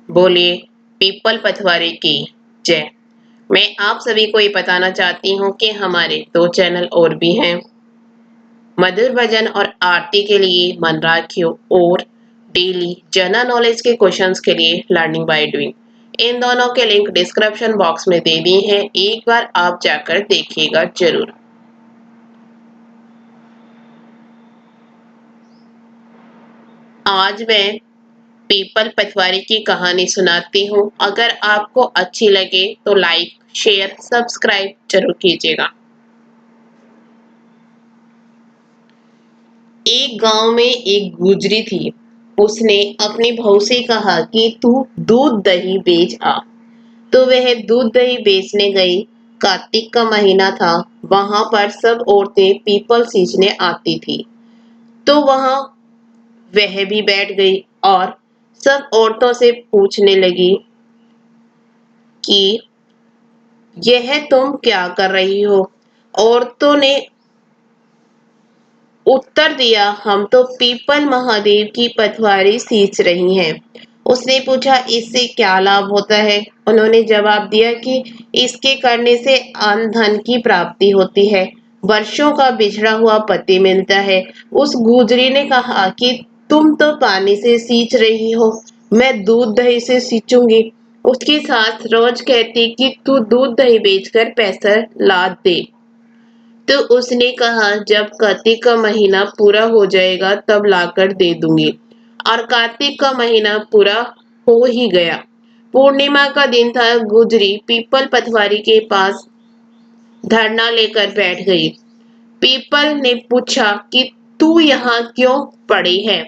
बोलिए पीपल पथवारे की जय। मैं आप सभी को ये बताना चाहती हूँ कि हमारे 2 चैनल और भी हैं। मधुर भजन और आरती के लिए मन राखियो और डेली जनरल नॉलेज के क्वेश्चंस के लिए लर्निंग बाय डूइंग। इन दोनों के लिंक डिस्क्रिप्शन बॉक्स में दे दी हैं, एक बार आप जाकर देखिएगा जरूर। आज मैं पीपल पथवारी की कहानी सुनाती हूँ। अगर आपको अच्छी लगे तो लाइक, शेयर, सब्सक्राइब जरूर कीजिएगा। एक गांव में एक गुजरी थी। उसने अपनी बहू से कहा कि तू दूध दही बेच आ। तो वह दूध दही बेचने गई। कार्तिक का महीना था। वहां पर सब औरतें पीपल सींचने आती थी। तो वहां वह भी बैठ गई और सब औरतों से पूछने लगी कि यह तुम क्या कर रही हो। औरतों ने उत्तर दिया, हम तो पीपल महादेव की पटवारी सींच रही हैं। उसने पूछा, इससे क्या लाभ होता है। उन्होंने जवाब दिया कि इसके करने से अन्न धन की प्राप्ति होती है, वर्षों का बिछड़ा हुआ पति मिलता है। उस गुजरी ने कहा कि तुम तो पानी से सींच रही हो, मैं दूध दही से सींचूंगी। उसकी सास रोज कहती कि तू दूध दही बेचकर पैसा ला दे। तो उसने कहा, जब कार्तिक का महीना पूरा हो जाएगा तब लाकर दे दूंगी। और कार्तिक का महीना पूरा हो ही गया। पूर्णिमा का दिन था। गुजरी पीपल पटवारी के पास धरना लेकर बैठ गई। पीपल ने पूछा कि तू यहाँ क्यों पड़ी है।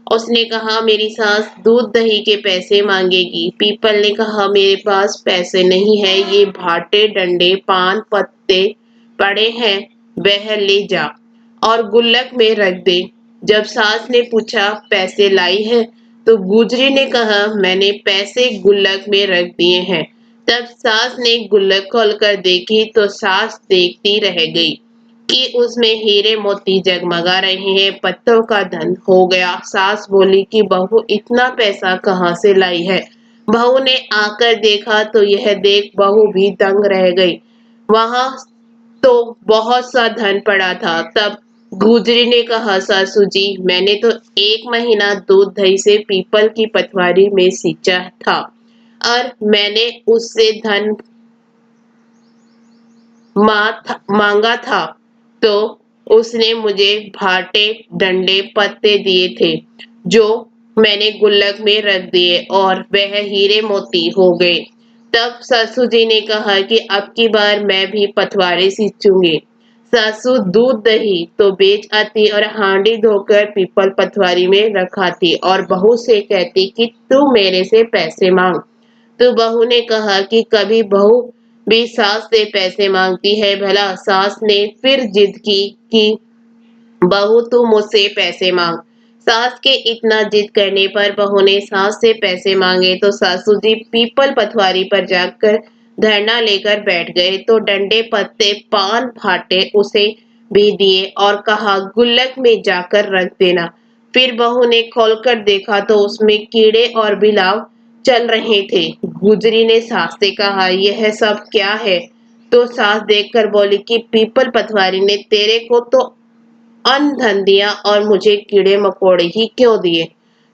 उसने कहा, मेरी सास दूध दही के पैसे मांगेगी। पीपल ने कहा, मेरे पास पैसे नहीं है, ये भाटे डंडे पान पत्ते पड़े हैं, वह ले जा और गुल्लक में रख दे। जब सास ने पूछा, पैसे लाई है। तो गुजरी ने कहा, मैंने पैसे गुल्लक में रख दिए हैं। तब सास ने गुल्लक खोलकर देखी तो सास देखती रह गई कि उसमें हीरे मोती जगमगा रहे हैं, पत्तों का धन हो गया। सास बोली कि बहू इतना पैसा कहाँ से लाई है। बहू ने आकर देखा तो यह देख बहू भी दंग रह गई। वहां तो बहुत सा धन पड़ा था। तब गुजरी ने कहा, सासू जी, मैंने तो 1 महीना दूध दही से पीपल की पटवारी में सींचा था और मैंने उससे धन मांगा था तो उसने मुझे भाटे डंडे पत्ते दिए थे, जो मैंने गुल्लक में रख दिए और वह हीरे मोती हो गए। तब सासू जी ने कहा कि अब की बार मैं भी पटवारी सींचूंगी। सासू दूध दही तो बेच आती और हांडी धोकर पीपल पटवारी में रखाती और बहू से कहती कि तू मेरे से पैसे मांग। तो बहू ने कहा कि कभी बहू भी सास से पैसे मांगती है भला। सास ने फिर जिद की कि बहू तू मुझसे पैसे मांग। सास के इतना जिद करने पर बहू ने सास से पैसे मांगे तो सासू जी पीपल पटवारी पर जाकर धरना लेकर बैठ गए। तो डंडे पत्ते पान भाटे उसे भी दिए और कहा, गुल्लक में जाकर रख देना। फिर बहू ने खोलकर देखा तो उसमें कीड़े और बिलाव चल रहे थे। गुजरी ने सास से कहा, यह सब क्या है। तो सास देखकर बोली कि पीपल पटवारी ने तेरे को तो अन्न धन दिया और मुझे कीड़े मकोड़े ही क्यों दिए।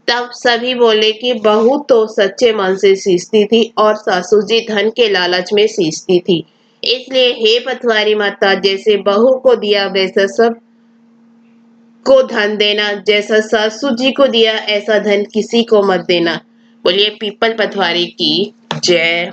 तब सभी बोले कि बहू तो सच्चे मन से सींचती थी और सासू जी धन के लालच में सींचती थी। इसलिए हे पटवारी माता, जैसे बहू को दिया वैसा सब को धन देना, जैसा सासू जी को दिया ऐसा धन किसी को मत देना। बोलिए पीपल पटवारी की जय।